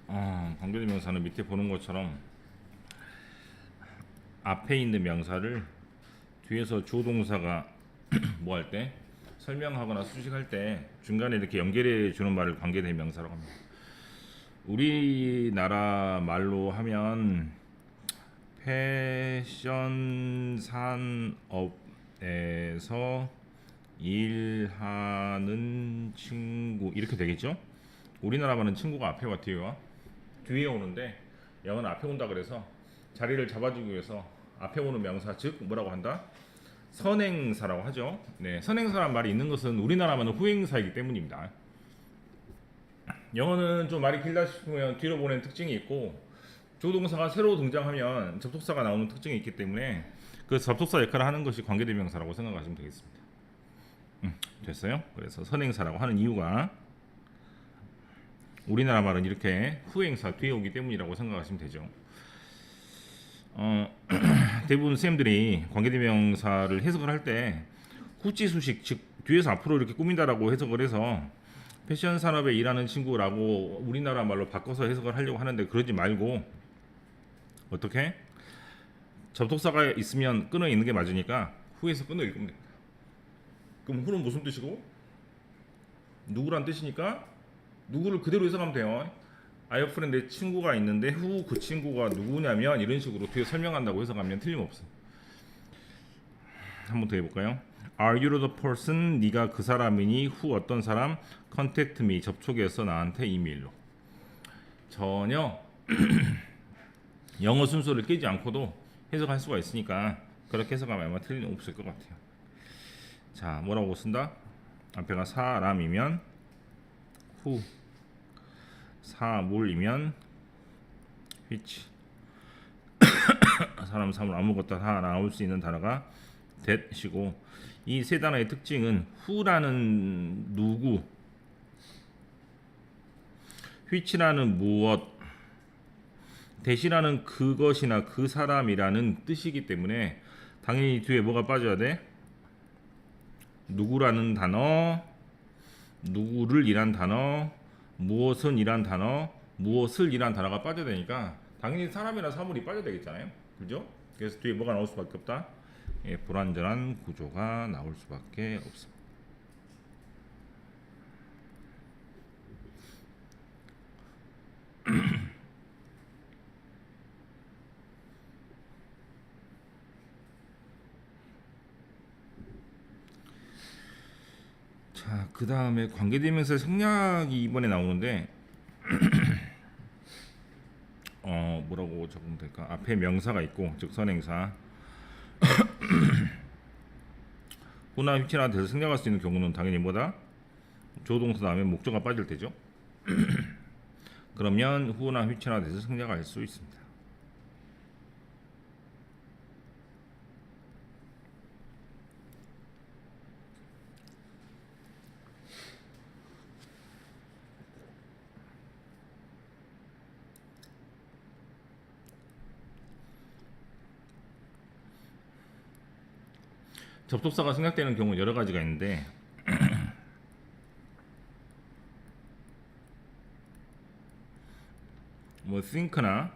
관계대명사는 밑에 보는 것처럼 앞에 있는 명사를 뒤에서 주어동사가 뭐 할 때 설명하거나 수식할 때 중간에 이렇게 연결해 주는 말을 관계대명사라고 합니다. 우리나라 말로 하면 패션 산업에서 일하는 친구 이렇게 되겠죠? 우리나라 말은 친구가 앞에 와 뒤에 오는데 영어는 앞에 온다 그래서 자리를 잡아주기 위해서 앞에 오는 명사 즉 뭐라고 한다? 선행사라고 하죠. 네, 선행사란 말이 있는 것은 우리나라만은 후행사이기 때문입니다. 영어는 좀 말이 길다 싶으면 뒤로 보내는 특징이 있고 조동사가 새로 등장하면 접속사가 나오는 특징이 있기 때문에 그 접속사 역할을 하는 것이 관계대명사라고 생각하시면 되겠습니다. 됐어요? 그래서 선행사라고 하는 이유가 우리나라 말은 이렇게 후행사 뒤에 오기 때문이라고 생각하시면 되죠. 대부분 쌤들이 관계대명사를 해석을 할 때 후지수식 즉 뒤에서 앞으로 이렇게 꾸민다라고 해석을 해서 패션 산업에 일하는 친구라고 우리나라 말로 바꿔서 해석을 하려고 하는데 그러지 말고 어떻게? 접속사가 있으면 끊어 있는 게 맞으니까 후에서 끊어 읽으면 됩니다. 그럼 후는 무슨 뜻이고? 누구란 뜻이니까 누구를 그대로 해석하면 돼요. I have friend 내 친구가 있는데 후 그 친구가 누구냐면 이런 식으로 뒤에 설명한다고 해석하면 틀림없어요. 한 번 더 해볼까요? Are you the person? 네가 그 사람이니? 후 어떤 사람? Contact me 접촉해서 나한테 이메일로. 전혀 영어 순서를 깨지 않고도 해석할 수가 있으니까 그렇게 해석하면 아마 틀림 없을 것 같아요. 자, 뭐라고 쓴다? 앞에가 사람이면 후, 사물이면 which. 사람, 사물 아무것도 다 나올 수 있는 단어가 that이고 이 세 단어의 특징은 who라는 누구, which라는 무엇, that이라는 그것이나 그 사람이라는 뜻이기 때문에 당연히 뒤에 뭐가 빠져야 돼? 누구라는 단어, 누구를 이란 단어, 무엇은 이란 단어, 무엇을 이란 단어가 빠져야 되니까 당연히 사람이나 사물이 빠져야 되겠잖아요. 그죠? 그래서 뒤에 뭐가 나올 수밖에 없다? 예, 불완전한 구조가 나올 수밖에 없습니다. 자, 그 다음에 관계대명사의 생략이 이번에 나오는데 뭐라고 적으면 될까? 앞에 명사가 있고 즉 선행사 후나 휘치나 돼서 생략할 수 있는 경우는 당연히 뭐다? 조동사 다음에 목적어가 빠질 때죠. 그러면 후나 휘치나 돼서 생략할 수 있습니다. 접속사가 생략되는 경우는 여러 가지가 있는데 뭐 think나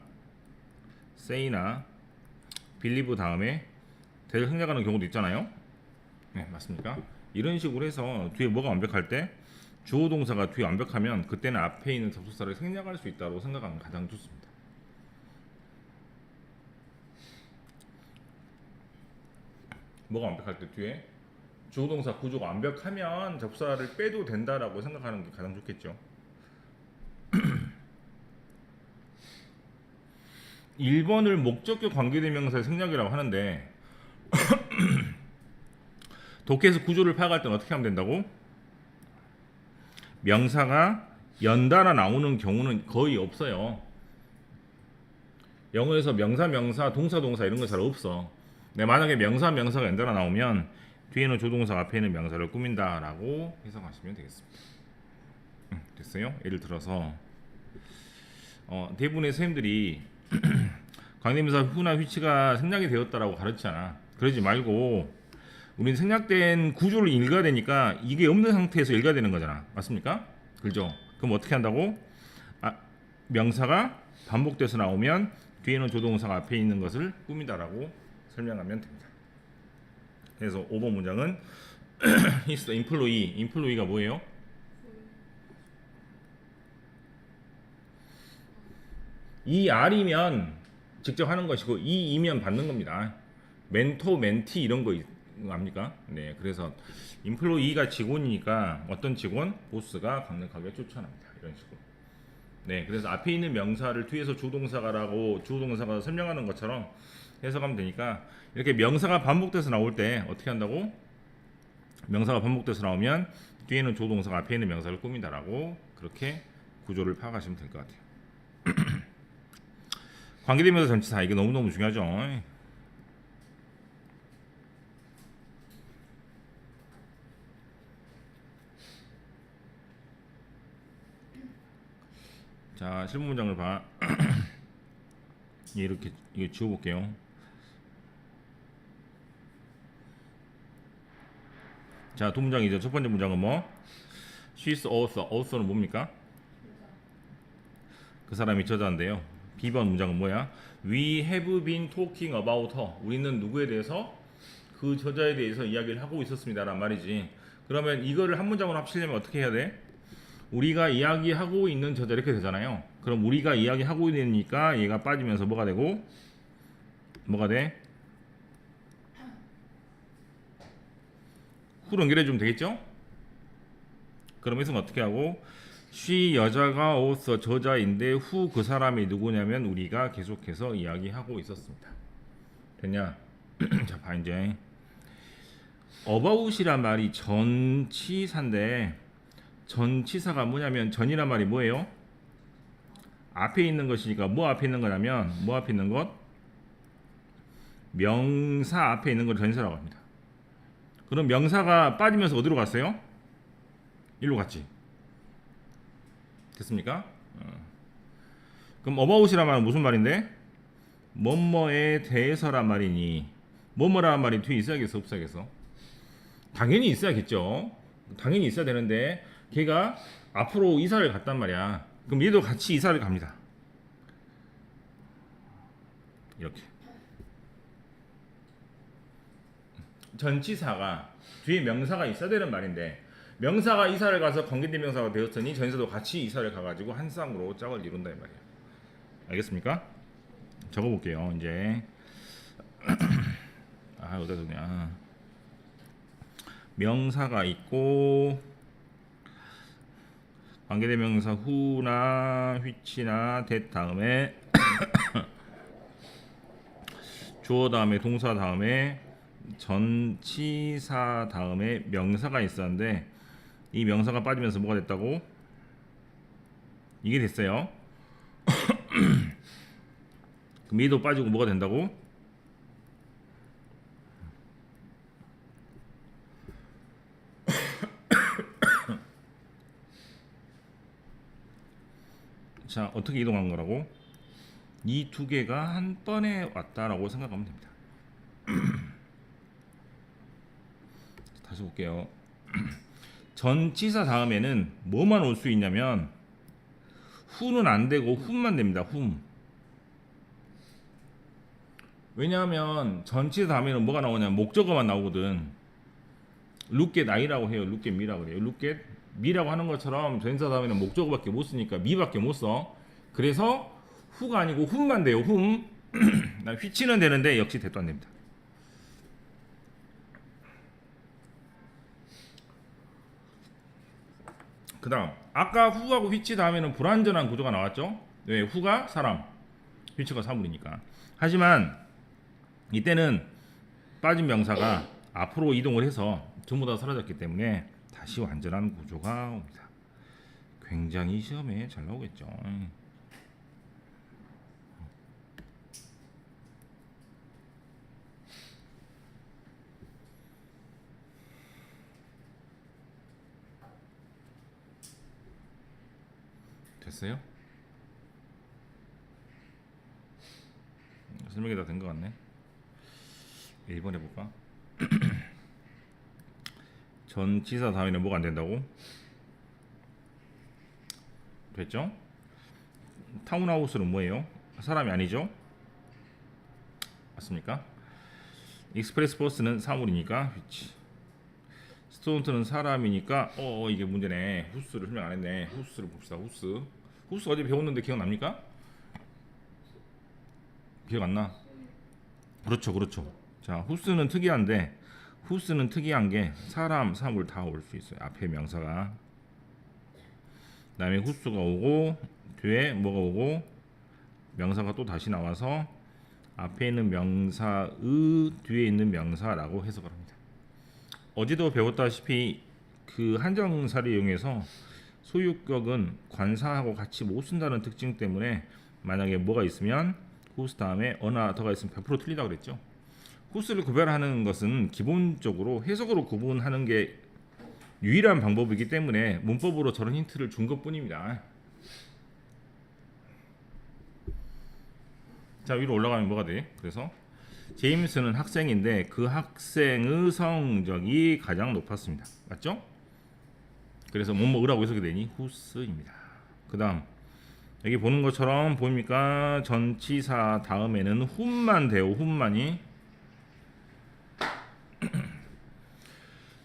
say나 believe 다음에 대를 생략하는 경우도 있잖아요. 네, 맞습니까? 이런 식으로 해서 뒤에 뭐가 완벽할 때 주어 동사가 뒤에 완벽하면 그때는 앞에 있는 접속사를 생략할 수 있다고 생각하는 게 가장 좋습니다. 뭐가 완벽할 때 뒤에 주어 동사 구조가 완벽하면 접사를 빼도 된다라고 생각하는 게 가장 좋겠죠. 1번을 목적격 관계대명사의 생략이라고 하는데 독해에서 구조를 파악할 때는 어떻게 하면 된다고? 명사가 연달아 나오는 경우는 거의 없어요. 영어에서 명사, 동사 이런 거 잘 없어. 네, 만약에 명사가 연달아 나오면 뒤에는 조동사, 앞에는 명사를 꾸민다라고 해석하시면 되겠습니다. 됐어요? 예를 들어서 대부분의 선생님들이 관계대명사 후나 휘치가 생략이 되었다라고 가르치잖아. 그러지 말고 우리는 생략된 구조를 읽어야 되니까 이게 없는 상태에서 읽어야 되는 거잖아. 맞습니까? 그죠? 그럼 어떻게 한다고? 명사가 반복돼서 나오면 뒤에는 조동사가 앞에 있는 것을 꾸미다라고 설명하면 됩니다. 그래서 5번 문장은 is the employee. employee가 뭐예요? ER이면 직접 하는 것이고 E이면 받는 겁니다. 멘토, 멘티 이런 거 압니까? 네, 그래서 employee가 직원이니까 어떤 직원? 보스가 강력하게 추천합니다. 이런 식으로. 네, 그래서 앞에 있는 명사를 뒤에서 주동사가라고 주동사가 설명하는 것처럼 해석하면 되니까 이렇게 명사가 반복돼서 나올 때 어떻게 한다고? 명사가 반복돼서 나오면 뒤에는 조동사가 앞에 있는 명사를 꾸민다라고 그렇게 구조를 파악하시면 될 것 같아요. 관계대명사 전치사 이게 너무너무 중요하죠. 자, 실무 문장을 봐. 이렇게 이거 지워볼게요. 자, 두 문장이죠. 첫 번째 문장은 뭐? She's author. author는 뭡니까? 그 사람이 저자인데요. B번 문장은 뭐야? We have been talking about her. 우리는 누구에 대해서? 그 저자에 대해서 이야기를 하고 있었습니다. 란 말이지. 그러면 이거를 한 문장으로 합치려면 어떻게 해야 돼? 우리가 이야기하고 있는 저자 이렇게 되잖아요. 그럼 우리가 이야기하고 있으니까 얘가 빠지면서 뭐가 되고? 뭐가 돼? 후로 연결해주면 되겠죠? 그럼 이것은 어떻게 하고? she 여자가 author 저자인데 who 그 사람이 누구냐면 우리가 계속해서 이야기하고 있었습니다. 됐냐? 자, 봐 이제 about이란 말이 전치사인데 전치사가 뭐냐면 전이란 말이 뭐예요? 앞에 있는 것이니까 뭐 앞에 있는 거냐면 뭐 앞에 있는 것? 명사 앞에 있는 걸 전치사라고 합니다. 그럼 명사가 빠지면서 어디로 갔어요? 일로 갔지. 됐습니까? 그럼 about이란 말은 무슨 말인데? 뭐뭐에 대해서란 말이니 뭐뭐라는 말이 뒤에 있어야겠어 없어야겠어? 당연히 있어야겠죠. 당연히 있어야 되는데 걔가 앞으로 이사를 갔단 말이야. 그럼 얘도 같이 이사를 갑니다. 이렇게 전치사가 뒤에 명사가 있어야 되는 말인데 명사가 이사를 가서 관계대명사가 되었으니 전치사도 같이 이사를 가가지고 한 쌍으로 짝을 이룬다 이 말이야. 알겠습니까? 적어볼게요. 이제 어디다 두냐? 명사가 있고 관계대명사 who나 which나 that 다음에 주어 다음에 동사 다음에 전치사 다음에 명사가 있었는데 이 명사가 빠지면서 뭐가 됐다고? 이게 됐어요. 그럼 얘도 빠지고 뭐가 된다고? 자, 어떻게 이동한 거라고? 이 두 개가 한 번에 왔다라고 생각하면 됩니다. 다시 볼게요. 전치사 다음에는 뭐만 올 수 있냐면 who는 안 되고 whom만 됩니다. whom. 왜냐하면 전치사 다음에는 뭐가 나오냐면 목적어만 나오거든. look at I라고 해요. look at me라고 그래요. look at me라고 하는 것처럼 전치사 다음에는 목적어밖에 못 쓰니까 me밖에 못 써. 그래서 who가 아니고 whom만 돼요. whom. which는 되는데 역시 대도 안 됩니다. 그 다음 아까 who하고 which 다음에는 불완전한 구조가 나왔죠. 왜? who가 사람, which가 사물이니까. 하지만 이때는 빠진 명사가 앞으로 이동을 해서 전부 다 사라졌기 때문에 다시 완전한 구조가 옵니다. 굉장히 시험에 잘 나오겠죠. 됐어요? 설명이 다 된 것 같네. 1번 해볼까? 전치사 다음에는 뭐가 안 된다고? 됐죠? 타운하우스는 뭐예요? 사람이 아니죠? 맞습니까? 익스프레스 버스는 사물이니까 그렇지. 스톤트는 사람이니까 이게 문제네. 후스를 설명 안 했네. 후스를 봅시다. 후스 어제 배웠는데 기억납니까? 기억 안 나? 그렇죠. 자, 후스는 특이한 게 사람, 사물 다 올 수 있어요. 앞에 명사가. 그다음에 후스가 오고 뒤에 뭐가 오고 명사가 또 다시 나와서 앞에 있는 명사의 뒤에 있는 명사라고 해석을 합니다. 어제도 배웠다시피 그 한정사를 이용해서 소유격은 관사하고 같이 못 쓴다는 특징 때문에 만약에 뭐가 있으면 후스 다음에 어나 더가 있으면 100% 틀리다고 그랬죠. 후스를 구별하는 것은 기본적으로 해석으로 구분하는 게 유일한 방법이기 때문에 문법으로 저런 힌트를 준 것뿐입니다. 자, 위로 올라가면 뭐가 돼? 그래서 제임스는 학생인데 그 학생의 성적이 가장 높았습니다. 맞죠? 그래서 뭐뭐라고 해석이 되니 후스입니다. 그 다음 여기 보는 것처럼 보입니까? 전치사 다음에는 whom만 돼요. whom만이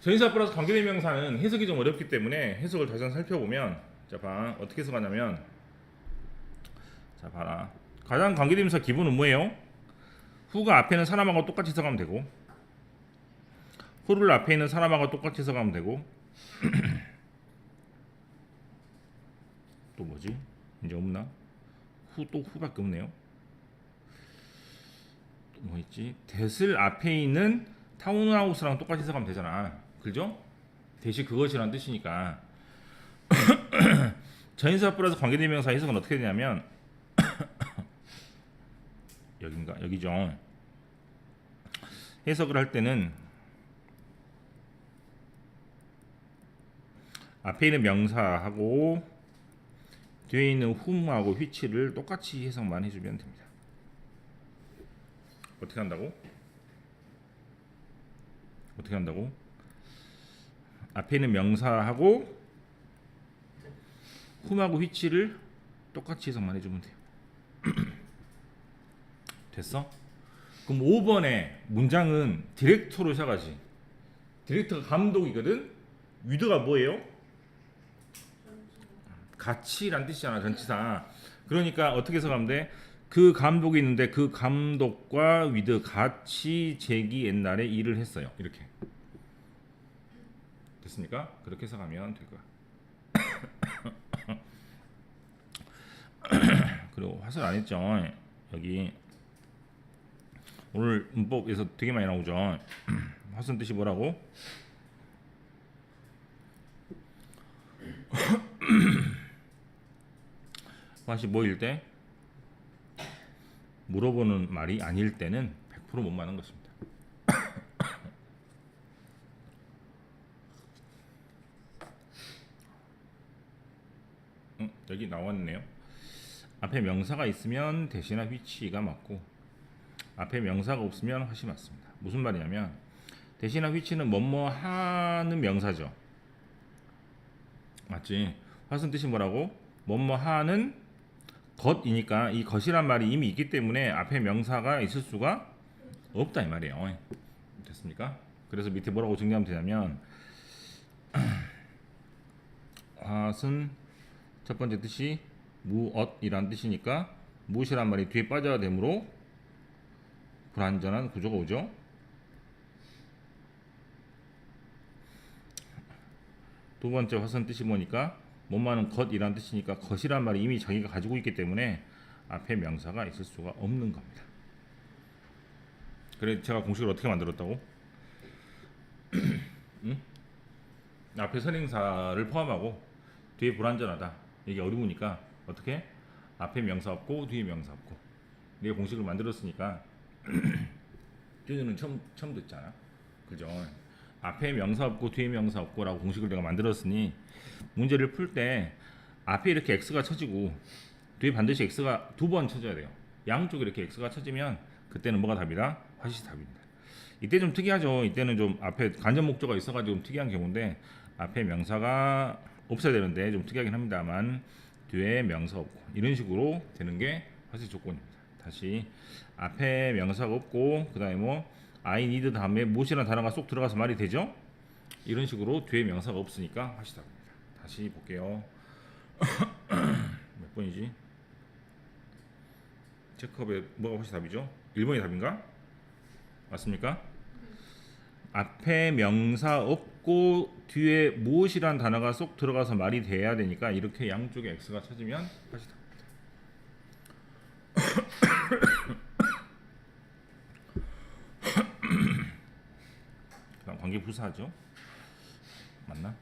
전치사 플러스 관계대명사는 해석이 좀 어렵기 때문에 해석을 다시 한번 살펴보면 자 봐 어떻게 해석하냐면 자 봐라 가장 관계대명사 기본은 뭐예요? who가 앞에 있는 사람하고 똑같이 해석하면 되고 who를 앞에 있는 사람하고 똑같이 해석하면 되고 또 뭐지? 이제 없나? 또 who밖에 없네요. 또 뭐 있지? that을 앞에 있는 타운하우스랑 똑같이 해석하면 되잖아. 그죠? 대시 그것이란 뜻이니까 전치사 플러스 관계대명사 해석은 어떻게 되냐면 여기죠. 해석을 할 때는 앞에 있는 명사하고 뒤에 있는 whom하고 which를 똑같이 해석만 해주면 됩니다. 어떻게 한다고? 앞에 있는 명사하고 whom하고 which를 똑같이 해석만 해주면 돼요. 됐어? 그럼 5번의 문장은 디렉터로 시작하지. 디렉터가 감독이거든. 위드가 뭐예요? 같이란 뜻이잖아. 전치사. 그러니까 어떻게 해석하면 돼? 그 감독이 있는데 그 감독과 위드 같이 제기 옛날에 일을 했어요. 이렇게 됐습니까? 그렇게 해석하면 될 거야. 그리고 화살 안 했죠. 여기 오늘 문법에서 되게 많이 나오죠. 화선 뜻이 뭐라고? 화시 뭐일 때? 물어보는 말이 아닐 때는 100% 못 맞는 것입니다. 여기 나왔네요. 앞에 명사가 있으면 대시나 which가 맞고 앞에 명사가 없으면 화시 맞습니다. 무슨 말이냐면 대시나 which는 뭐뭐 하는 명사죠. 맞지? 화선 뜻이 뭐라고? 뭐뭐 하는 것이니까 이 것이란 말이 이미 있기 때문에 앞에 명사가 있을 수가 없다 이 말이에요. 됐습니까? 그래서 밑에 뭐라고 정리하면 되냐면 핫은 첫 번째 뜻이 무엇이란 뜻이니까 무엇이란 말이 뒤에 빠져야 되므로 불완전한 구조가 오죠. 두 번째 화선 뜻이 뭐니까 뭐뭐하는 것이란 뜻이니까 것이란 말이 이미 자기가 가지고 있기 때문에 앞에 명사가 있을 수가 없는 겁니다. 그래 제가 공식을 어떻게 만들었다고? 응? 앞에 선행사를 포함하고 뒤에 불완전하다. 이게 어려우니까 어떻게? 앞에 명사 없고 뒤에 명사 없고. 내가 공식을 만들었으니까 쭈는 처음 듣잖아. 그죠? 앞에 명사 없고 뒤에 명사 없고라고 공식을 내가 만들었으니 문제를 풀 때 앞에 이렇게 x가 쳐지고 뒤에 반드시 x가 두 번 쳐져야 돼요. 양쪽에 이렇게 x가 쳐지면 그때는 뭐가 답이다? 화시 답입니다. 이때 좀 특이하죠. 이때는 좀 앞에 간접 목적어가 있어가지고 좀 특이한 경우인데 앞에 명사가 없어야 되는데 좀 특이하긴 합니다만 뒤에 명사 없고 이런 식으로 되는 게 사실 조건입니다. 다시 앞에 명사가 없고 그 다음에 뭐 I need 다음에 무엇이라는 단어가 쏙 들어가서 말이 되죠? 이런 식으로 뒤에 명사가 없으니까 하시다. 다시 볼게요. 몇 번이지? 체크업에 뭐가 훨씬 답이죠? 1번이 답인가? 맞습니까? 앞에 명사 없고 뒤에 무엇이란 단어가 쏙 들어가서 말이 돼야 되니까 이렇게 양쪽에 X가 찾으면 다시 답. 그다음 관계 부사죠. 맞나?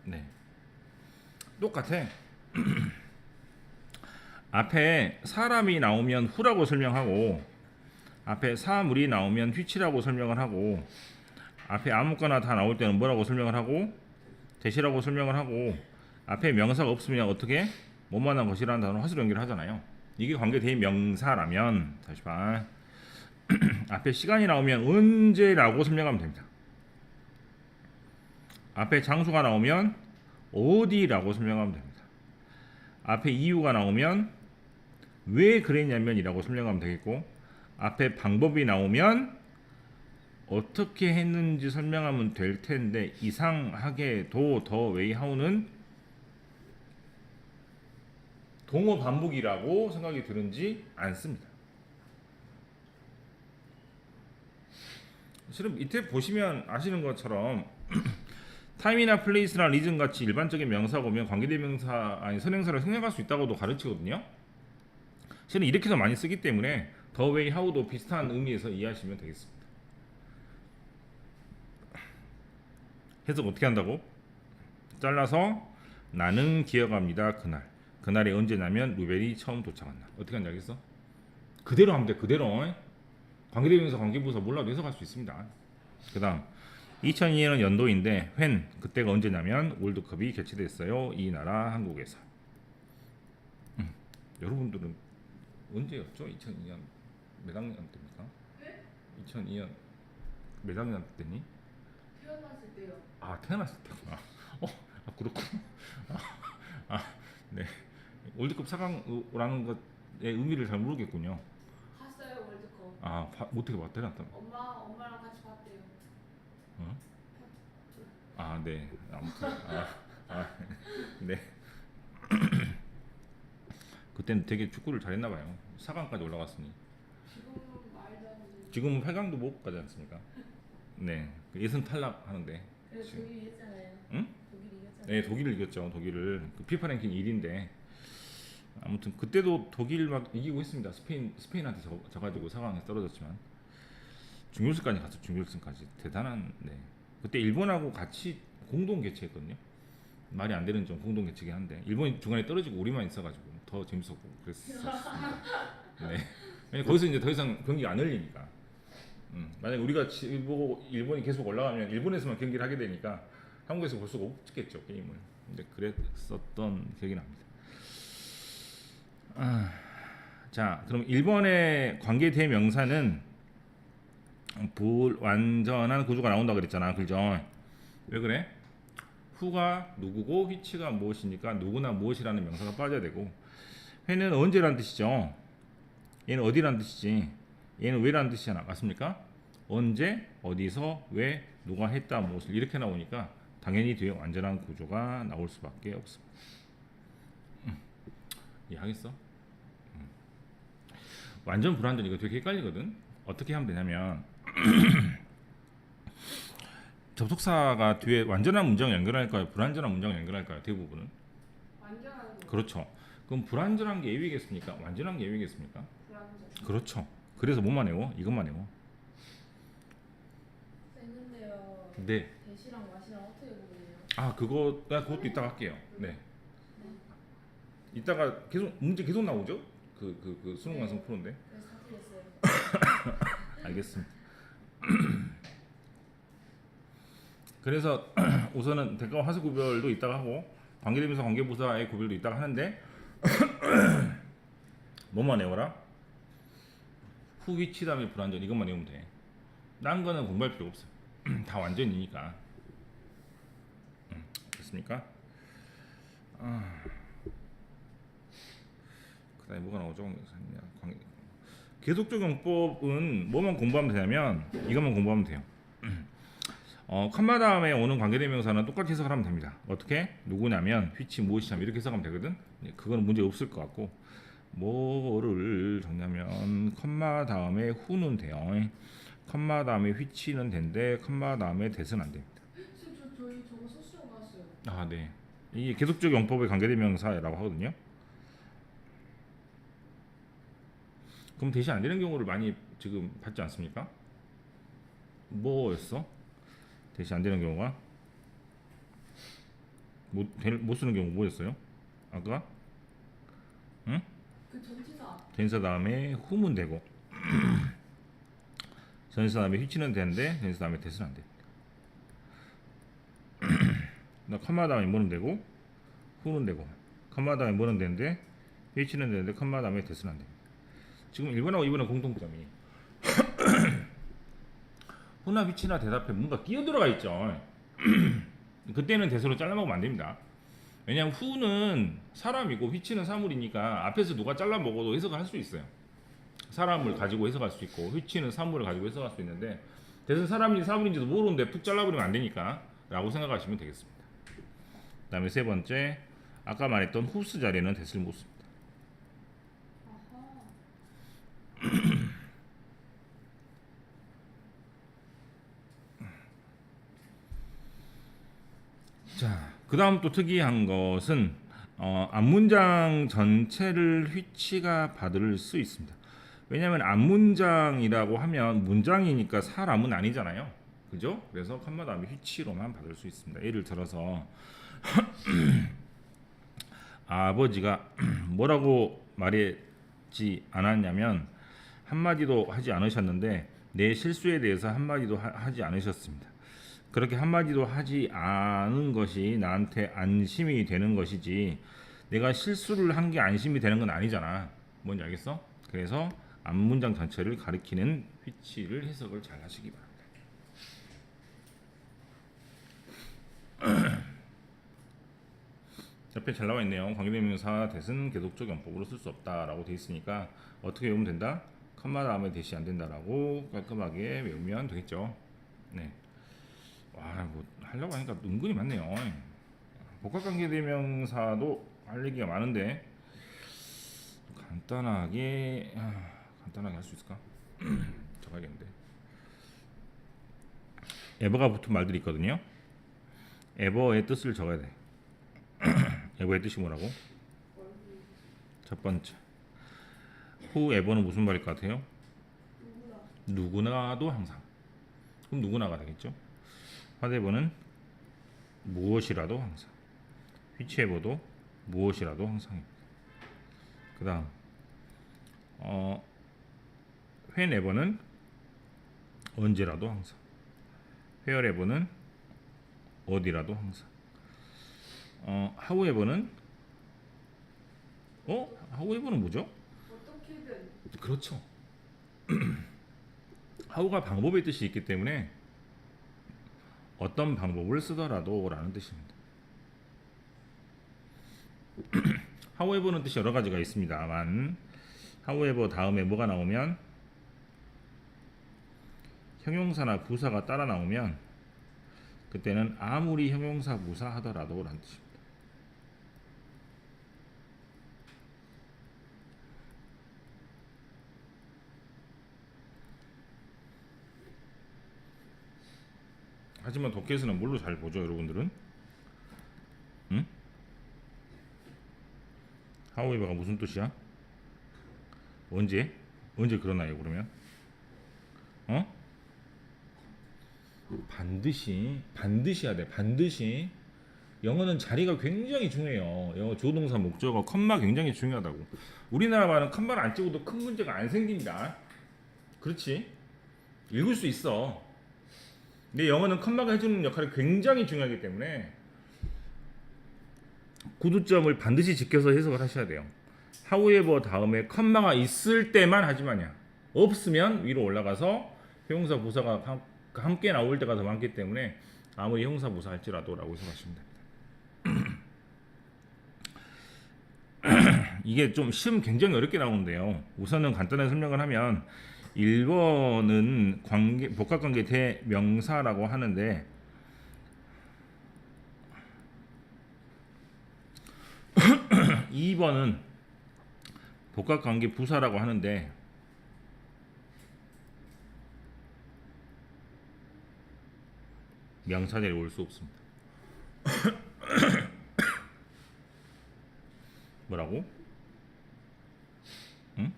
네. 똑같아. 앞에 사람이 나오면 who라고 설명하고 앞에 사물이 나오면 which라고 설명을 하고 앞에 아무거나 다 나올 때는 뭐라고 설명을 하고 대시라고 설명을 하고 앞에 명사가 없으면 어떻게 뭐만한 것이라는 단어로 화수로 연결하잖아요. 이게 관계 대인 명사라면 다시 봐. 앞에 시간이 나오면 언제라고 설명하면 됩니다. 앞에 장소가 나오면 어디라고 설명하면 됩니다. 앞에 이유가 나오면 왜 그랬냐면이라고 설명하면 되겠고 앞에 방법이 나오면 어떻게 했는지 설명하면 될 텐데 이상하게도 더 웨이하우는 동어 반복이라고 생각이 드는지 않습니다. 실은 밑에 보시면 아시는 것처럼 타임이나 플레이스나 리즌 같이 일반적인 명사가 오면 관계대명사 아니 선행사를 생략할 수 있다고도 가르치거든요. 실은 이렇게도 많이 쓰기 때문에 더 웨이 하우도 비슷한 의미에서 이해하시면 되겠습니다. 해석 어떻게 한다고? 잘라서 나는 기억합니다. 그날이 언제냐면 루벨이 처음 도착한 날. 어떻게 하는지 알겠어? 그대로 하면 돼. 그대로. 관계대명사 관계부사 몰라도 해석할 수 있습니다. 그 다음 2002년은 연도인데 when 그때가 언제냐면 월드컵이 개최됐어요. 이 나라 한국에서. 여러분들은 언제였죠? 2002년 몇 학년 때입니까? 네? 2002년 몇 학년 때니? 태어났을 때요. 아 태어났을 때구나. 그렇구나. 네. 월드컵 4강이라는 것의 의미를 잘 모르겠군요. 봤어요 월드컵. 어떻게 봤대요? 엄마랑 같이 봤대요. 어? 네. 아무튼 네. 그때는 되게 축구를 잘했나 봐요. 4강까지 올라갔으니. 지금은 말도 안 돼. 지금은 8강도 못 가지 않습니까? 네. 예선 탈락하는데. 그래서 지금. 독일이 이겼잖아요. 응? 독일이 이겼잖아요. 네, 독일을 이겼죠. 독일을 피파 랭킹 1위인데 아무튼 그때도 독일 막 이기고 있습니다. 스페인한테 져가지고 4강에 떨어졌지만 준결승까지 갔죠. 준결승까지 대단한. 네. 그때 일본하고 같이 공동 개최했거든요. 말이 안 되는 점 공동 개최긴 한데 일본이 중간에 떨어지고 우리만 있어가지고 더 재밌었고 그랬었습니다. 네. 왜냐면 거기서 이제 더 이상 경기가 안 열리니까. 만약 우리가 보고 일본이 계속 올라가면 일본에서만 경기를 하게 되니까 한국에서 볼 수가 없겠죠 게임을. 근데 그랬었던 기억이 납니다. 자, 그럼 1번의 관계 대명사는 불완전한 구조가 나온다 그랬잖아, 그죠? 왜 그래? who가 누구고 which가 무엇이니까 누구나 무엇이라는 명사가 빠져야 되고 when은 언제란 뜻이죠. 얘는 어디란 뜻이지. 얘는 왜란 뜻이잖아, 맞습니까? 언제, 어디서, 왜, 누가 했다, 무엇을 이렇게 나오니까 당연히 뒤에 완전한 구조가 나올 수밖에 없습니다. 이해하겠어? 완전 불완전 이거 되게 헷갈리거든. 어떻게 하면 되냐면 접속사가 뒤에 완전한 문장을 연결할까요? 불완전한 문장을 연결할까요? 대부분은 완전한 거. 그렇죠. 그럼 불완전한 게 예외겠습니까? 완전한 게 예외겠습니까? 불완전. 그렇죠. 그래서 뭐만 외워? 이것만 외워. 했는데요. 네. 대시랑 와시랑 어떻게 구분해요? 그것도 이따가 할게요. 네. 이따가 문제 계속 나오죠? 그 수능 완성 프로인데. 그래서 사투리했어요. 알겠습니다. 그래서 우선은 대가와 하수 구별도 이따가 하고 관계대명사 관계부사의 구별도 이따가 하는데 뭐만 외워라? who, which 다음에 불완전 이것만 외우면 돼. 딴 거는 공부할 필요 없어요. 다 완전이니까. 됐습니까? 간단히 뭐가 나오죠? 계속적 용법은 뭐만 공부하면 되냐면 이것만 공부하면 돼요. 컴마 다음에 오는 관계대명사는 똑같이 해석을 하면 됩니다. 어떻게? 누구냐면 which, 무엇이냐면 이렇게 해석하면 되거든. 그거는 문제 없을 것 같고 뭐를 적냐면 컴마 다음에 who는 돼요. 컴마 다음에 which는 된대. 컴마 다음에 that은 안 됩니다. 저희 저거 소수용 나왔어요. 아, 네. 이게 계속적 용법의 관계대명사라고 하거든요. 그럼 대시 안 되는 경우를 많이 지금 봤지 않습니까? 뭐였어? 대시 안 되는 경우가 못 쓰는 경우 뭐였어요? 아까? 응? 그 전치사. 전치사 다음에 who면 되고 전치사 다음에 which는 되는데 전치사 다음에 that은 안 돼. 나 컴마 다음에 뭐는 되고 who는 되고 컴마 다음에 뭐는 되는데 which는 되는데 컴마 다음에 that은 안 돼. 지금 1번하고 2번의 공통점이 who나 which나 that 앞에 뭔가 끼어들어가 있죠. 그때는 that으로 잘라먹으면 안 됩니다. 왜냐하면 who는 사람이고 which는 사물이니까 앞에서 누가 잘라먹어도 해석을 할 수 있어요. 사람을 가지고 해석할 수 있고 which는 사물을 가지고 해석할 수 있는데 that은 사람인지 사물인지도 모르는데 푹 잘라버리면 안 되니까 라고 생각하시면 되겠습니다. 그 다음에 세 번째 아까 말했던 whose 자리에는 that을 못 씁니다. 자, 그 다음 또 특이한 것은 앞문장 전체를 which가 받을 수 있습니다. 왜냐하면 앞문장이라고 하면 문장이니까 사람은 아니잖아요. 그죠? 그래서 컴마 다음에 which로만 받을 수 있습니다. 예를 들어서 아버지가 뭐라고 말하지 않았냐면 한마디도 하지 않으셨는데 내 실수에 대해서 한마디도 하지 않으셨습니다. 그렇게 한마디도 하지 않은 것이 나한테 안심이 되는 것이지 내가 실수를 한 게 안심이 되는 건 아니잖아. 뭔지 알겠어? 그래서 앞문장 전체를 가리키는 which를 해석을 잘 하시기 바랍니다. 옆에 잘 나와 있네요. 관계대명사 that은 계속적 용법으로 쓸 수 없다라고 돼 있으니까 어떻게 외우면 된다? 컴마 다음에 that이 안 된다라고 깔끔하게 외우면 되겠죠. 네. 와, 뭐 하려고 하니까 은근히 많네요. 복합관계대명사도 할 얘기가 많은데 간단하게 할 수 있을까? 적어야겠는데. 에버가 붙은 말들이 있거든요. 에버의 뜻을 적어야 돼. 에버의 뜻이 뭐라고? 첫 번째, whoever는 무슨 말일 것 같아요? 누구나도 항상. 그럼 누구나가 되겠죠? whatever는 무엇이라도 항상. whichever도 무엇이라도 항상입니다. 그 다음 whenever는 언제라도 항상. wherever는 어디라도 항상. however는 however는 뭐죠? 어떻게든. 그렇죠. how가 방법의 뜻이 있기 때문에 어떤 방법을 쓰더라도 라는 뜻입니다. however는 뜻이 여러 가지가 있습니다만 however 다음에 뭐가 나오면 형용사나 부사가 따라 나오면 그때는 아무리 형용사 부사 하더라도 라는 뜻입니다. 하지만 독해에서는 뭘로 잘 보죠, 여러분들은? 응? however가 무슨 뜻이야? 언제 그러나요, 그러면? 반드시 해야 돼. 반드시. 영어는 자리가 굉장히 중요해요. 영어 조동사 목적어 컴마 굉장히 중요하다고. 우리나라 말은 컴마를 안 찍어도 큰 문제가 안 생깁니다. 그렇지? 읽을 수 있어. 근데 영어는 컴마가 해주는 역할이 굉장히 중요하기 때문에 구두점을 반드시 지켜서 해석을 하셔야 돼요. however 다음에 컴마가 있을 때만 하지 마냐. 없으면 위로 올라가서 형용사 부사가 함께 나올 때가 더 많기 때문에 아무리 형용사 부사 할지라도 라고 생각하시면 됩니다. 이게 좀 시험 굉장히 어렵게 나오는데요. 우선은 간단하게 설명을 하면 1번은 복합관계 대명사라고 하는데 2번은 복합관계 부사라고 하는데 명사 자리에 올 수 없습니다. 뭐라고? 응?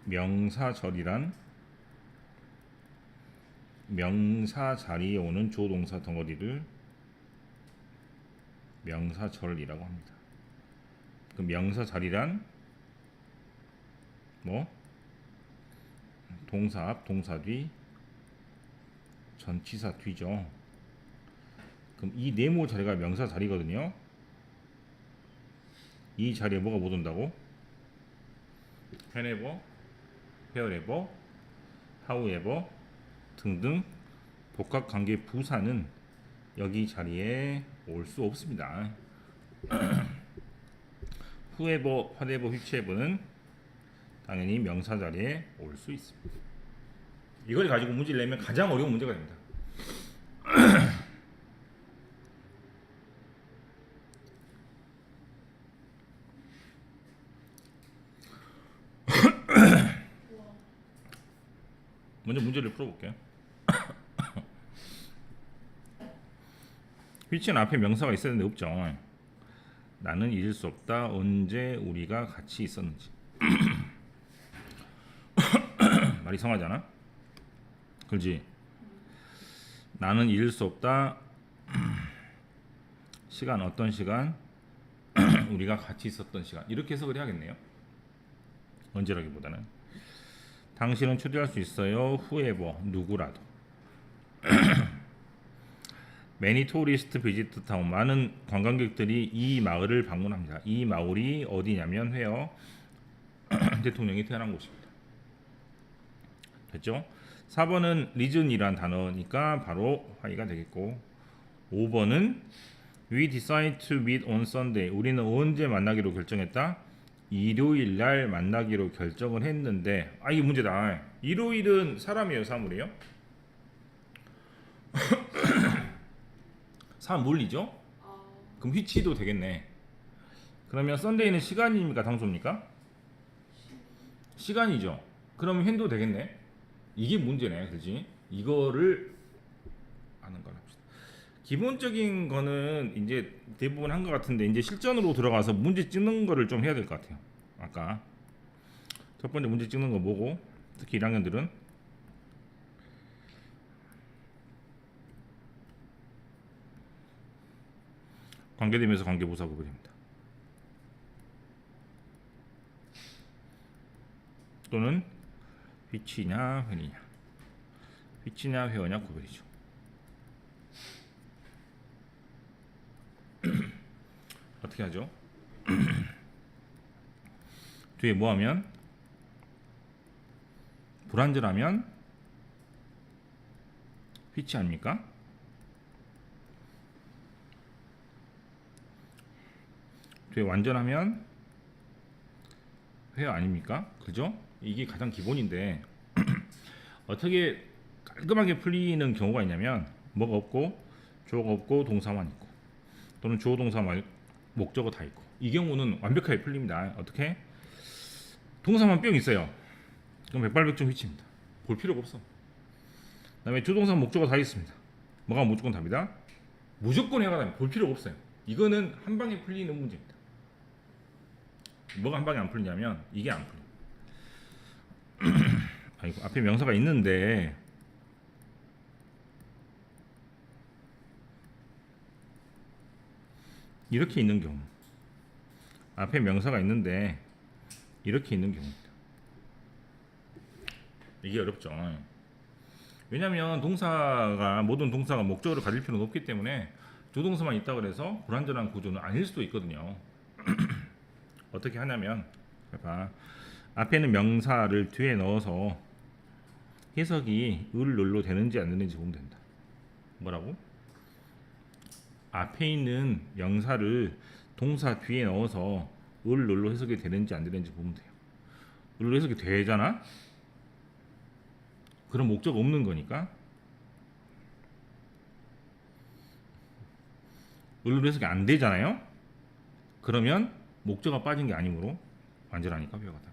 명사절이란 명사 자리에 오는 조동사 덩어리를 명사절이라고 합니다. 그 명사 자리란 뭐? 동사 앞, 동사 뒤, 전치사 뒤죠. 그럼 이 네모 자리가 명사 자리거든요. 이 자리에 뭐가 못 온다고? whenever, wherever, however 등등 복합관계 부사는 여기 자리에 올 수 없습니다. whoever, whatever, whichever는 당연히 명사 자리에 올 수 있습니다. 이걸 가지고 문제를 내면 가장 어려운 문제가 됩니다. 먼저 문제를 풀어볼게요. which는 앞에 명사가 있어야 되는데 없죠. 나는 잊을 수 없다. 언제 우리가 같이 있었는지. 말이 이상하잖아. 그렇지? 나는 잊을 수 없다. 시간 어떤 시간? 우리가 같이 있었던 시간. 이렇게 해석을 해야겠네요. 언제라기보다는 당신은 초대할 수 있어요. whoever 누구라도. Many tourists visit town. 많은 관광객들이 이 마을을 방문합니다. 이 마을이 어디냐면 where 대통령이 태어난 곳입니다. 됐죠? 4번은 reason이란 단어니까 바로 why가 되겠고 5번은 We decide to meet on Sunday. 우리는 언제 만나기로 결정했다? 일요일 날 만나기로 결정을 했는데 이게 문제다. 일요일은 사람이에요, 사물이에요? 사물이죠? 그럼 which도 되겠네. 그러면 썬데이는 시간입니까, 당소입니까? 시간이죠. 그러면 when도 되겠네. 이게 문제네, 그렇지? 이거를 아는 걸 합시다. 기본적인 거는 이제 대부분 한 것 같은데 이제 실전으로 들어가서 문제 찍는 거를 좀 해야 될 것 같아요. 아까 첫 번째 문제 찍는 거 뭐고, 특히 1학년들은 관계되면서 관계부사 구별입니다. 또는 which냐 when이냐, which냐 where냐 구별이죠. 어떻게 하죠? 뒤에 뭐 하면? 불완전하면 which 아닙니까? 뒤에 완전하면 where 아닙니까? 그죠? 이게 가장 기본인데 어떻게 깔끔하게 풀리는 경우가 있냐면 뭐가 없고 주어가 없고 동사만 있고 또는 주어 동사 목적어 다 있고 이 경우는 완벽하게 풀립니다. 어떻게? 동사만 뿅 있어요. 그럼 백발백중 which입니다. 볼 필요가 없어. 그 다음에 주동사 목적어 다 있습니다. 뭐가 무조건 답니다. 무조건 해가 다니 볼 필요가 없어요. 이거는 한 방에 풀리는 문제입니다. 뭐가 한 방에 안 풀리냐면 이게 안 풀려. 아이고, 앞에 명사가 있는데 이렇게 있는 경우, 앞에 명사가 있는데 이렇게 있는 경우입니다. 이게 어렵죠. 왜냐하면 모든 동사가 목적어를 가질 필요는 없기 때문에 조동사만 있다 그래서 불완전한 구조는 아닐 수도 있거든요. 어떻게 하냐면 봐. 앞에는 명사를 뒤에 넣어서 해석이 을로 되는지 안 되는지 보면 된다. 뭐라고? 앞에 있는 명사를 동사 뒤에 넣어서 을로 해석이 되는지 안 되는지 보면 돼요. 을로 해석이 되잖아. 그럼 목적 없는 거니까. 을로 해석이 안 되잖아요. 그러면 목적어가 빠진 게 아니므로 완전하니까 표현하다.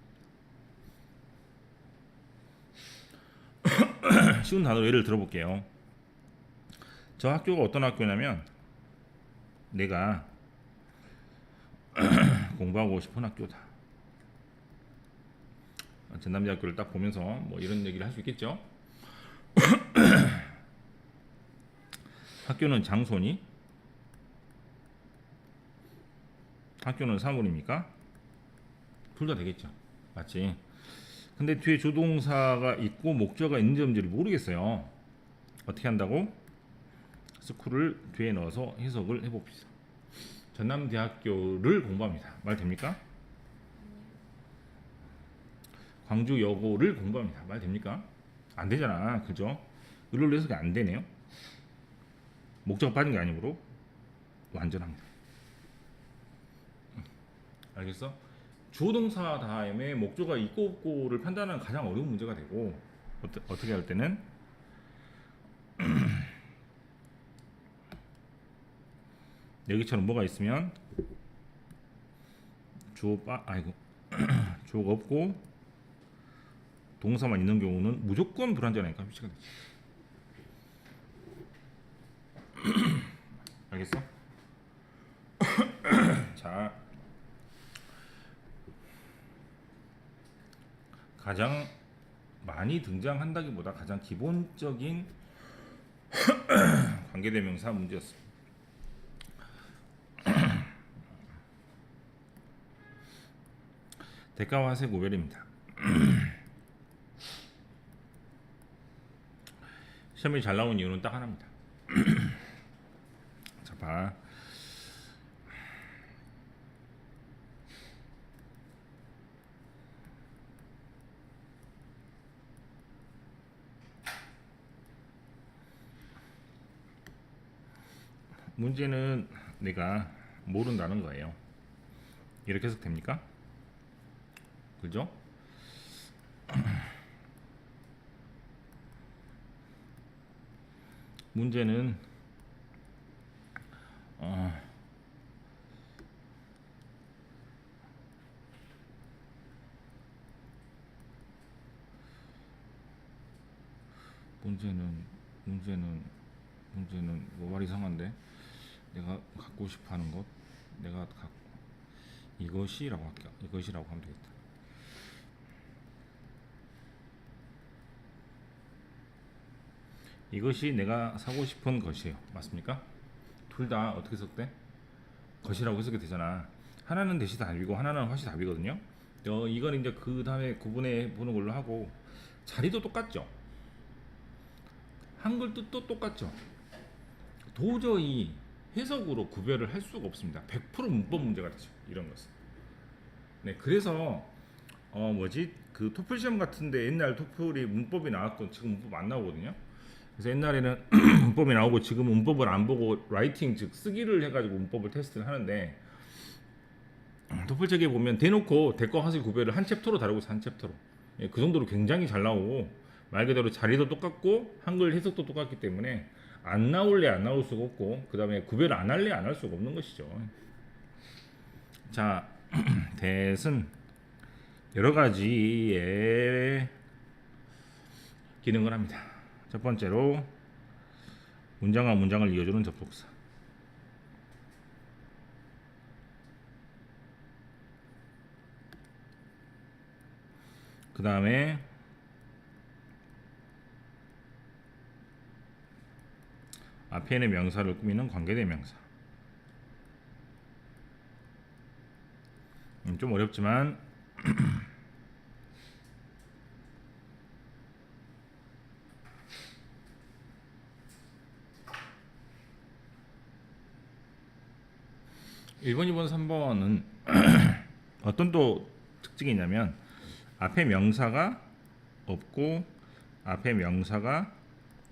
쉬운 단어로 예를 들어볼게요. 저 학교가 어떤 학교냐면 내가 공부하고 싶은 학교다. 전남대학교를 딱 보면서 뭐 이런 얘기를 할 수 있겠죠. 학교는 장소니? 학교는 사물입니까? 둘 다 되겠죠. 맞지? 근데 뒤에 조동사가 있고 목적어가 있는지 없는지를 모르겠어요. 어떻게 한다고? 스쿨을 뒤에 넣어서 해석을 해봅시다. 전남대학교를 공부합니다. 말 됩니까? 광주여고를 공부합니다. 말 됩니까? 안 되잖아. 그죠? 을로 해석이 안 되네요. 목적어 빠진 게 아니므로 완전합니다. 알겠어? 주어동사 다음에 목적어가 있고 없고를 판단하는 가장 어려운 문제가 되고 어떻게 할 때는 여기처럼 뭐가 있으면 주어가 없고 동사만 있는 경우는 무조건 불완전하니까 표시가 되지. 알겠어? 자, 가장 많이 등장한다기보다 가장 기본적인 관계대명사 문제였습니다. 대가와 세 구별입니다. 시험이 잘 나온 이유는 딱 하나입니다. 자, 봐. 문제는 내가 모른다는 거예요. 이렇게 해석됩니까? 그죠? 문제는 문제는 뭐 말 이상한데 내가 갖고 싶어하는 것 내가 이것이라고 할게요. 이것이라고 하면 되겠다. 이것이 내가 사고 싶은 것이에요. 맞습니까? 둘 다 어떻게 해석돼? 것이라고 해석이 되잖아. 하나는 대시 답이고 하나는 화시 답이거든요. 이건 이제 그 다음에 구분해 보는 걸로 하고 자리도 똑같죠. 한글 뜻도 똑같죠. 도저히 해석으로 구별을 할 수가 없습니다. 100% 문법 문제가 되죠. 이런 것은. 네, 그래서 그 토플 시험 같은데 옛날 토플이 문법이 나왔고 지금 문법 안 나오거든요. 그래서 옛날에는 문법이 나오고 지금 문법을 안 보고 라이팅 즉 쓰기를 해가지고 문법을 테스트를 하는데 토플 책에 보면 대놓고 대과 화실 구별을 한 챕터로 다루고 있어요. 한 챕터로. 예, 그 정도로 굉장히 잘 나오고 말 그대로 자리도 똑같고 한글 해석도 똑같기 때문에 안 나올래 안 나올 수가 없고 그 다음에 구별을 안 할래 안 할 수가 없는 것이죠. 자, 대은 여러 가지의 기능을 합니다. 첫 번째로 문장과 문장을 이어주는 접속사. 그 다음에 앞에 있는 명사를 꾸미는 관계대명사. 좀 어렵지만 (1번) (2번) (3번은) 어떤 또 특징이 있냐면 앞에 명사가 없고 앞에 명사가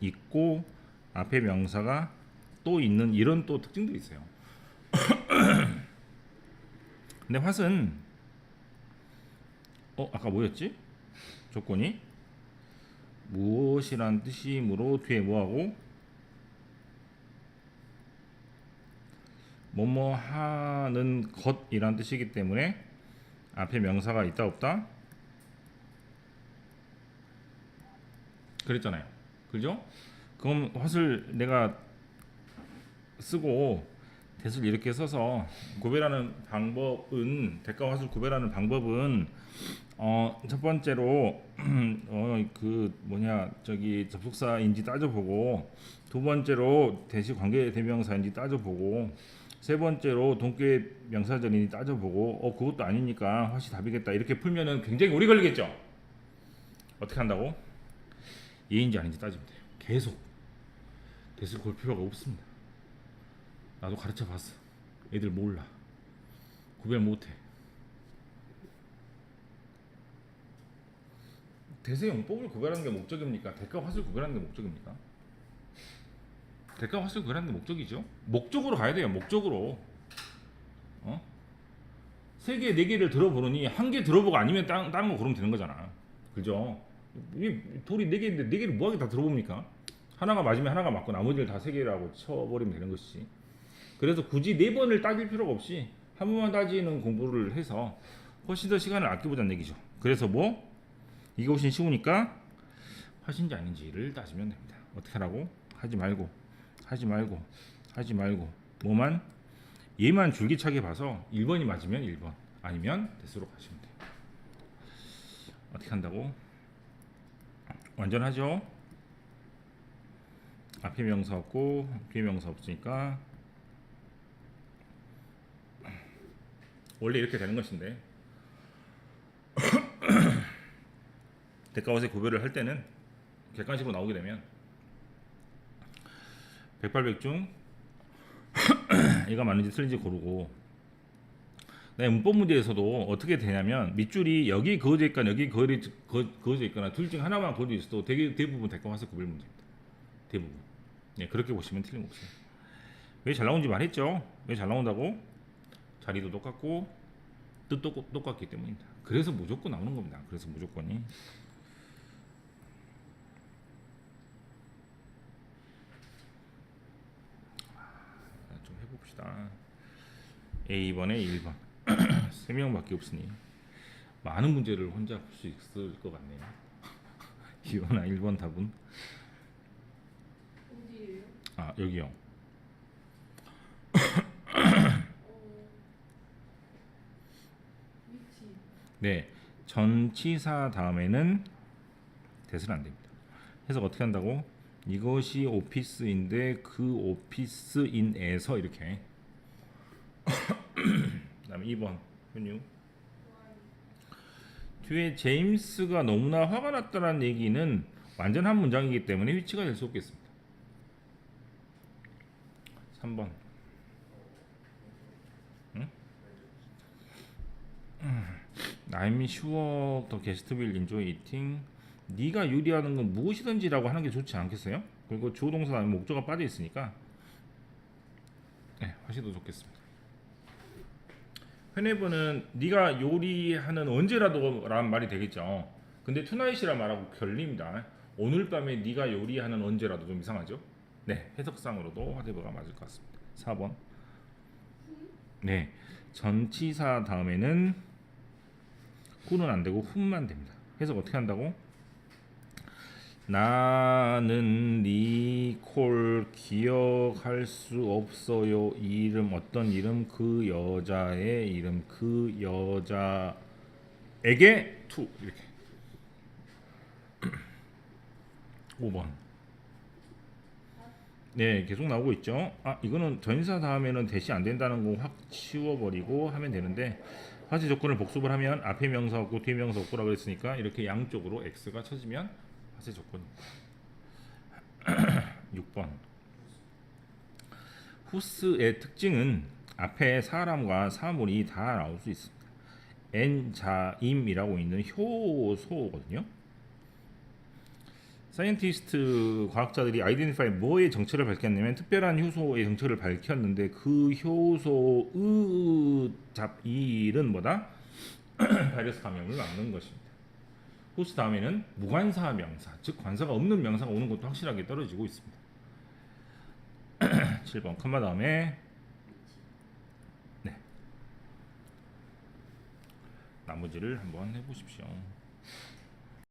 있고 앞에 명사가 또 있는 이런 또 특징도 있어요. 근데 왓은 아까 뭐였지? 조건이 무엇이란 뜻이므로 뒤에 뭐하고 뭐뭐 하는 것이란 뜻이기 때문에 앞에 명사가 있다 없다? 그랬잖아요. 그죠? 그럼 헛을 내가 쓰고 대을 이렇게 써서 구별하는 방법은 대가 헛을 구별하는 방법은 첫 번째로 저기 접속사인지 따져보고, 두 번째로 대시 관계 대명사인지 따져보고, 세 번째로 동계 명사절인지 따져보고, 그것도 아니니까 헛이 답이겠다 이렇게 풀면은 굉장히 오래 걸리겠죠. 어떻게 한다고? 예인지 아닌지 따지면 돼요. 계속 대을 볼 필요가 없습니다. 나도 가르쳐 봤어. 애들 몰라. 구별 못해. 대세 용법을 구별하는 게 목적입니까? 대가 헛을 구별하는 게 목적입니까? 대가 헛을 구별하는 게 목적이죠. 목적으로 가야 돼요. 목적으로. 세 개, 네 개를 들어보느니 한 개 들어보고 아니면 다른 거 고르면 되는 거잖아. 그죠? 이 돌이 네 개인데 네 개를 뭐하게 다 들어봅니까? 하나가 맞으면 하나가 맞고 나머지를 다 세 개라고 쳐버리면 되는 것이지. 그래서 굳이 네 번을 따질 필요가 없이 한 번만 따지는 공부를 해서 훨씬 더 시간을 아껴보자는 얘기죠. 그래서 뭐 이게 훨씬 쉬우니까 하신지 아닌지를 따지면 됩니다. 어떻게 하라고? 하지 말고 뭐만 얘만 줄기차게 봐서 1번이 맞으면 1번, 아니면 대수로 가시면 돼요. 어떻게 한다고? 완전하죠? 앞에 명사 없고 뒤에 명사 없으니까 원래 이렇게 되는 것인데 대가헛의 구별을 할 때는 객관식으로 나오게 되면 백발백중 얘가 맞는지 틀린지 고르고, 문법 문제에서도 어떻게 되냐면 밑줄이 여기 그어져 있거나 여기 그어져 있거나 둘 중 하나만 그어져 있어도 대부분 대가헛의 구별 문제입니다. 대부분. 그렇게 보시면 틀림없어요. 왜 잘 나오는지 말했죠. 왜 잘 나온다고? 자리도 똑같고 뜻도 똑같기 때문입니다. 그래서 무조건 나오는 겁니다. 그래서 무조건이. 좀 해봅시다. A번에 1번 3명밖에 없으니 많은 문제를 혼자 풀 수 있을 것 같네요. 2번이나 1번 답은 어디예요? 여기요. 위치. 네, 전치사 다음에는 대수는 안 됩니다. 해석 어떻게 한다고? 이것이 오피스인데 그 오피스인에서 이렇게. 그다음에 2번 현유. 뒤에 제임스가 너무나 화가 났다는 얘기는 완전한 문장이기 때문에 위치가 될 수 없겠습니다. 3번. I'm sure the guest will enjoy eating. 네가 요리하는 건 무엇이든지라고 하는 게 좋지 않겠어요? 그리고 주어 동사 다음에 목적어가 빠져 있으니까 하시도 좋겠습니다. 회네버는 네가 요리하는 언제라도 라는 말이 되겠죠. 근데 투나잇이라 말하고 결립니다. 오늘 밤에 네가 요리하는 언제라도 좀 이상하죠? 해석상으로도 화대버가 맞을 것 같습니다. 4번. 전치사 다음에는 who는 안 되고 whom만 됩니다. 해석 어떻게 한다고? 나는 니콜 기억할 수 없어요. 이름 어떤 이름? 그 여자의 이름. 그 여자에게 to 이렇게. 5번. 계속 나오고 있죠. 이거는 전사 다음에는 대시 안 된다는 거 확 치워버리고 하면 되는데, 화지 조건을 복습을 하면 앞에 명사 없고 뒤에 명사 없고라 그랬으니까 이렇게 양쪽으로 x가 쳐지면 화지 조건입니다. 6번. 후스의 특징은 앞에 사람과 사물이 다 나올 수 있습니다. 엔자임이라고 있는 효소거든요. 사이언티스트 과학자들이 아이덴티파이 뭐의 정체를 밝혔냐면 특별한 효소의 정체를 밝혔는데 그 효소의 잡일은 뭐다? 바이러스 감염을 막는 것입니다. 호스 다음에는 무관사 명사, 즉 관사가 없는 명사가 오는 것도 확실하게 떨어지고 있습니다. 7번 컴마 다음에 나머지를 한번 해보십시오.